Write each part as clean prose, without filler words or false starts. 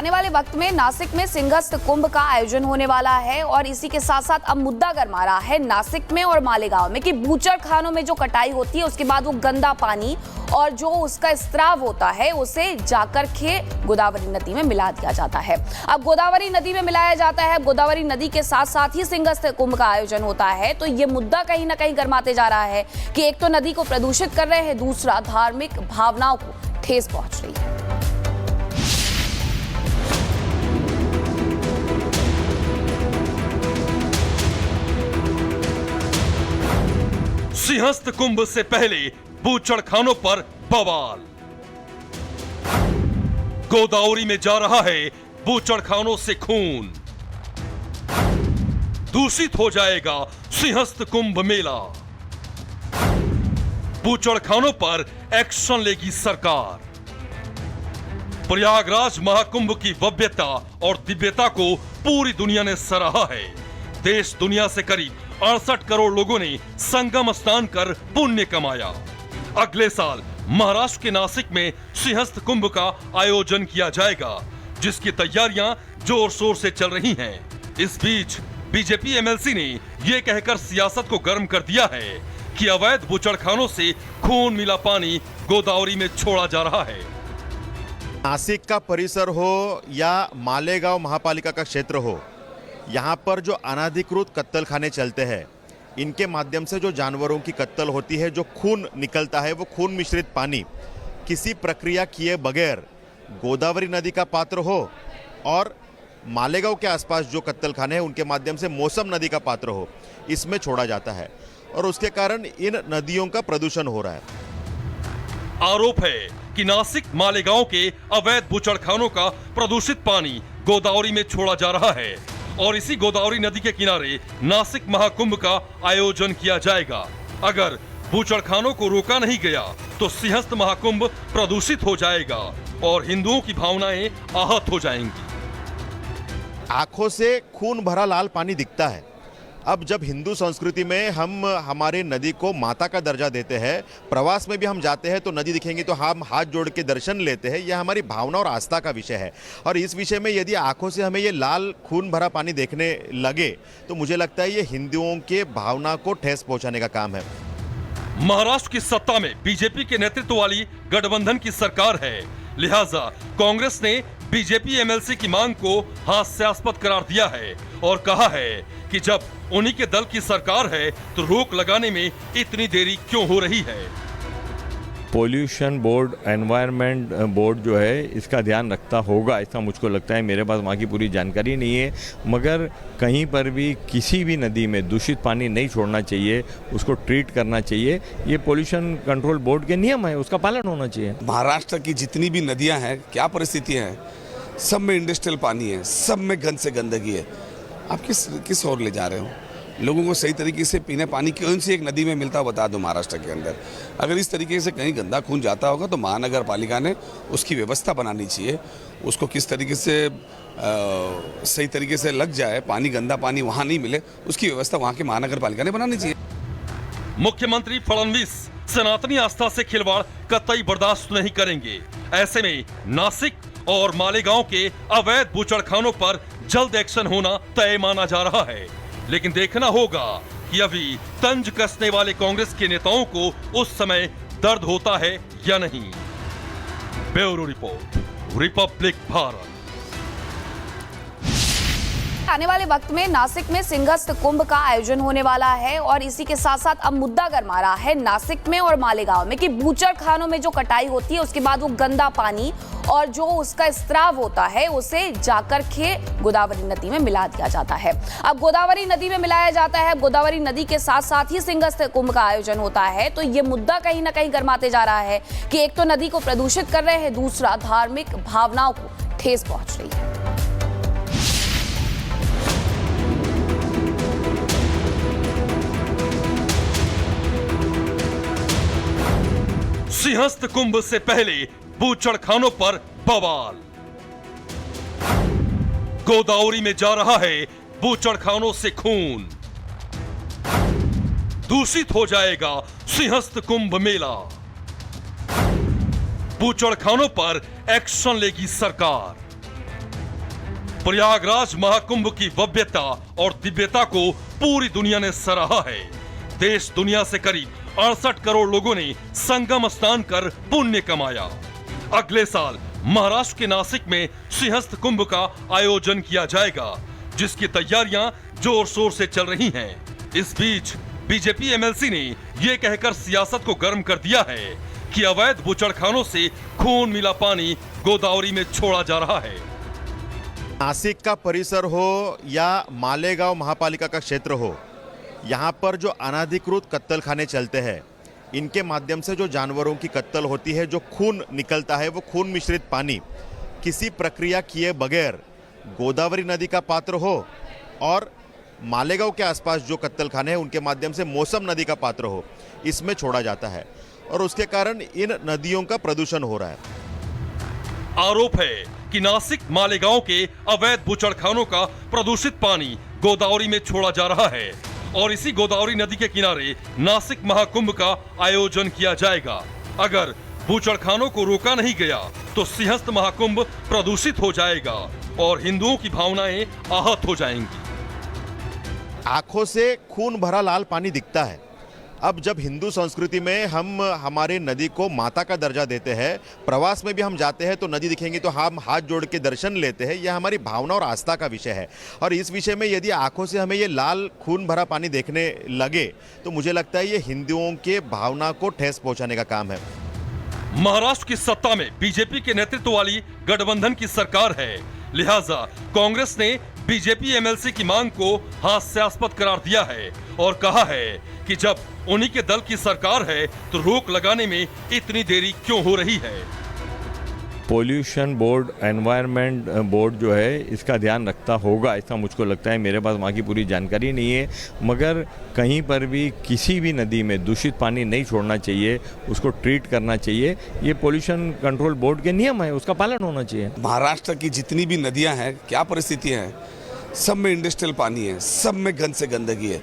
आने वाले वक्त में नासिक में सिंहस्थ कुंभ का आयोजन होने वाला है और इसी के साथ साथ अब मुद्दा गरमा रहा है नासिक में और मालेगांव में कि बूचड़ खानों में जो कटाई होती है उसके बाद वो गंदा पानी और जो उसका स्त्राव होता है उसे जाकर के गोदावरी नदी में मिला दिया जाता है। अब गोदावरी नदी में मिलाया जाता है, गोदावरी नदी के साथ साथ ही सिंहस्थ कुंभ का आयोजन होता है, तो ये मुद्दा कहीं ना कहीं गरमाते जा रहा है कि एक तो नदी को प्रदूषित कर रहे हैं, दूसरा धार्मिक भावनाओं को ठेस पहुंच रही है। सिंहस्थ कुंभ से पहले बूचड़ खानों पर बवाल। गोदावरी में जा रहा है बूचड़ खानों से खून, दूषित हो जाएगा सिंहस्थ कुंभ मेला। बूचड़ खानों पर एक्शन लेगी सरकार। प्रयागराज महाकुंभ की भव्यता और दिव्यता को पूरी दुनिया ने सराहा है। देश दुनिया से करीब 68 करोड़ लोगों ने संगम स्नान कर पुण्य कमाया। अगले साल महाराष्ट्र के नासिक में सिंहस्थ कुंभ का आयोजन किया जाएगा, जिसकी तैयारियां जोर शोर से चल रही हैं। इस बीच बीजेपी एमएलसी ने यह कहकर सियासत को गर्म कर दिया है कि अवैध बूचड़खानों से खून मिला पानी गोदावरी में छोड़ा जा रहा है। नासिक का परिसर हो या मालेगांव महापालिका का क्षेत्र हो, यहाँ पर जो अनाधिकृत कत्ल खाने चलते हैं, इनके माध्यम से जो जानवरों की कत्ल होती है, जो खून निकलता है, वो खून मिश्रित पानी किसी प्रक्रिया किए बगैर गोदावरी नदी का पात्र हो और मालेगांव के आसपास जो कत्ल खाने हैं उनके माध्यम से मौसम नदी का पात्र हो, इसमें छोड़ा जाता है और उसके कारण इन नदियों का प्रदूषण हो रहा है। आरोप है कि नासिक मालेगांव के अवैध बूचड़खानों का प्रदूषित पानी गोदावरी में छोड़ा जा रहा है और इसी गोदावरी नदी के किनारे नासिक महाकुंभ का आयोजन किया जाएगा। अगर बूचड़खानों को रोका नहीं गया तो सिंहस्थ महाकुंभ प्रदूषित हो जाएगा और हिंदुओं की भावनाएं आहत हो जाएंगी। आंखों से खून भरा लाल पानी दिखता है। अब जब हिंदू संस्कृति में हम हमारे नदी को माता का दर्जा देते हैं, प्रवास में भी हम जाते हैं तो नदी दिखेंगी तो हम हाथ जोड़ के दर्शन लेते हैं, यह हमारी भावना और आस्था का विषय है। और इस विषय में यदि आंखों से हमें ये लाल खून भरा पानी देखने लगे तो मुझे लगता है ये हिंदुओं के भावना को ठेस पहुंचाने का काम है। महाराष्ट्र की सत्ता में बीजेपी के नेतृत्व वाली गठबंधन की सरकार है, लिहाजा कांग्रेस ने बीजेपी एमएलसी की मांग को हास्यास्पद करार दिया है और कहा है कि जब उन्हीं के दल की सरकार है तो रोक लगाने में इतनी देरी क्यों हो रही है। पोल्यूशन बोर्ड, एनवायरनमेंट बोर्ड जो है इसका ध्यान रखता होगा, ऐसा मुझको लगता है। मेरे पास वहाँ की पूरी जानकारी नहीं है, मगर कहीं पर भी किसी भी नदी में दूषित पानी नहीं छोड़ना चाहिए, उसको ट्रीट करना चाहिए। ये पोल्यूशन कंट्रोल बोर्ड के नियम है, उसका पालन होना चाहिए। महाराष्ट्र की जितनी भी नदियाँ हैं, क्या परिस्थितियाँ हैं, सब में इंडस्ट्रियल पानी है, सब में गंद से गंदगी है। आप किस ओर ले जा रहे हो? लोगों को सही तरीके से पीने पानी कौन सी एक नदी में मिलता हो बता दो महाराष्ट्र के अंदर। अगर इस तरीके से कहीं गंदा खून जाता होगा तो महानगर पालिका ने उसकी व्यवस्था बनानी चाहिए। उसको किस तरीके से सही तरीके से लग जाए, पानी गंदा पानी वहाँ नहीं मिले, उसकी व्यवस्था वहाँ के महानगर पालिका ने बनानी चाहिए। मुख्यमंत्री फडणवीस सनातनी आस्था से खिलवाड़ कतई बर्दाश्त नहीं करेंगे। ऐसे में नासिक और मालेगांव के अवैध बूचड़खानों पर जल्द एक्शन होना तय माना जा रहा है, लेकिन देखना होगा कि अभी तंज कसने वाले कांग्रेस के नेताओं को उस समय दर्द होता है या नहीं। Bureau report, Republic Bharat. आने वाले वक्त में नासिक में सिंहस्थ कुंभ का आयोजन होने वाला है और इसी के साथ साथ अब मुद्दा गरमा रहा है नासिक में और मालेगांव में कि बूचड़ खानों में जो कटाई होती है उसके बाद वो गंदा पानी और जो उसका स्त्राव होता है उसे जाकर के गोदावरी नदी में मिला दिया जाता है। अब गोदावरी नदी में मिलाया जाता है, गोदावरी नदी के साथ साथ ही सिंहस्थ कुंभ का आयोजन होता है, तो ये मुद्दा कहीं ना कहीं गरमाते जा रहा है कि एक तो नदी को प्रदूषित कर रहे हैं, दूसरा धार्मिक भावनाओं को ठेस पहुंच रही है। सिंहस्थ कुंभ से पहले बूचड़खानों पर बवाल। गोदावरी में जा रहा है बूचड़खानों से खून, दूषित हो जाएगा सिंहस्थ कुंभ मेला। बूचड़खानों पर एक्शन लेगी सरकार। प्रयागराज महाकुंभ की भव्यता और दिव्यता को पूरी दुनिया ने सराहा है। देश दुनिया से करीब 68 करोड़ लोगों ने संगम स्नान कर पुण्य कमाया। अगले साल महाराष्ट्र के नासिक में सिंहस्थ कुंभ का आयोजन किया जाएगा, जिसकी तैयारियां जोर शोर से चल रही हैं। इस बीच बीजेपी एमएलसी ने ये कहकर सियासत को गर्म कर दिया है कि अवैध बूचड़खानों से खून मिला पानी गोदावरी में छोड़ा जा रहा है। नासिक का परिसर हो या मालेगांव महापालिका का क्षेत्र हो, यहाँ पर जो अनाधिकृत कत्तलखाने चलते हैं, इनके माध्यम से जो जानवरों की कत्तल होती है, जो खून निकलता है, वो खून मिश्रित पानी किसी प्रक्रिया किए बगैर गोदावरी नदी का पात्र हो और मालेगांव के आसपास जो कत्तलखाने हैं उनके माध्यम से मौसम नदी का पात्र हो, इसमें छोड़ा जाता है और उसके कारण इन नदियों का प्रदूषण हो रहा है। आरोप है कि नासिक मालेगांव के अवैध बूचड़खानों का प्रदूषित पानी गोदावरी में छोड़ा जा रहा है और इसी गोदावरी नदी के किनारे नासिक महाकुंभ का आयोजन किया जाएगा। अगर बूचड़खानों को रोका नहीं गया तो सिंहस्थ महाकुंभ प्रदूषित हो जाएगा और हिंदुओं की भावनाएं आहत हो जाएंगी। आंखों से खून भरा लाल पानी दिखता है। अब जब हिंदू संस्कृति में हम हमारे नदी को माता का दर्जा देते हैं, प्रवास में भी हम जाते हैं तो नदी दिखेंगी तो हम हाथ जोड़ के दर्शन लेते हैं, यह हमारी भावना और आस्था का विषय है। और इस विषय में यदि आंखों से हमें ये लाल खून भरा पानी देखने लगे तो मुझे लगता है ये हिंदुओं के भावना को ठेस पहुंचाने का काम है। महाराष्ट्र की सत्ता में बीजेपी के नेतृत्व वाली गठबंधन की सरकार है, लिहाजा कांग्रेस ने बीजेपी एमएलसी की मांग को हास्यास्पद करार दिया है और कहा है कि जब उन्हीं के दल की सरकार है तो रोक लगाने में इतनी देरी क्यों हो रही है। पोल्यूशन बोर्ड, एनवायरनमेंट बोर्ड जो है इसका ध्यान रखता होगा, ऐसा मुझको लगता है। मेरे पास वहाँ की पूरी जानकारी नहीं है, मगर कहीं पर भी किसी भी नदी में दूषित पानी नहीं छोड़ना चाहिए, उसको ट्रीट करना चाहिए। ये पोल्यूशन कंट्रोल बोर्ड के नियम है, उसका पालन होना चाहिए। महाराष्ट्र की जितनी भी नदियां हैं, क्या परिस्थितियां हैं, सब में इंडस्ट्रियल पानी है, सब में गंद से गंदगी है।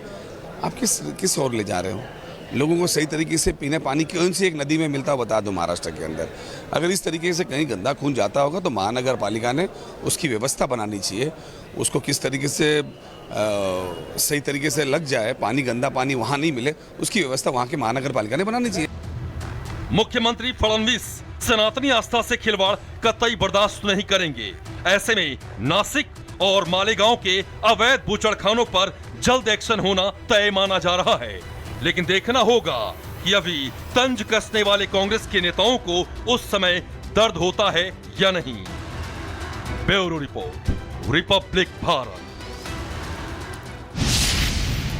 आप किस ओर ले जा रहे हो? लोगों को सही तरीके से पीने पानी कौन सी एक नदी में मिलता है बता दो महाराष्ट्र के अंदर। अगर इस तरीके से कहीं गंदा खून जाता होगा तो महानगर पालिका ने उसकी व्यवस्था बनानी चाहिए। उसको किस तरीके से सही तरीके से लग जाए, पानी गंदा पानी वहाँ नहीं मिले, उसकी व्यवस्था वहाँ के महानगर पालिका ने बनानी चाहिए। मुख्यमंत्री फडणवीस सनातनी आस्था से खिलवाड़ कतई बर्दाश्त नहीं करेंगे। ऐसे में नासिक और मालेगांव के अवैध बूचड़खानों पर जल्द एक्शन होना तय माना जा रहा है, लेकिन देखना होगा कि अभी तंज कसने वाले कांग्रेस के नेताओं को उस समय दर्द होता है या नहीं। Bureau report, Republic Bharat.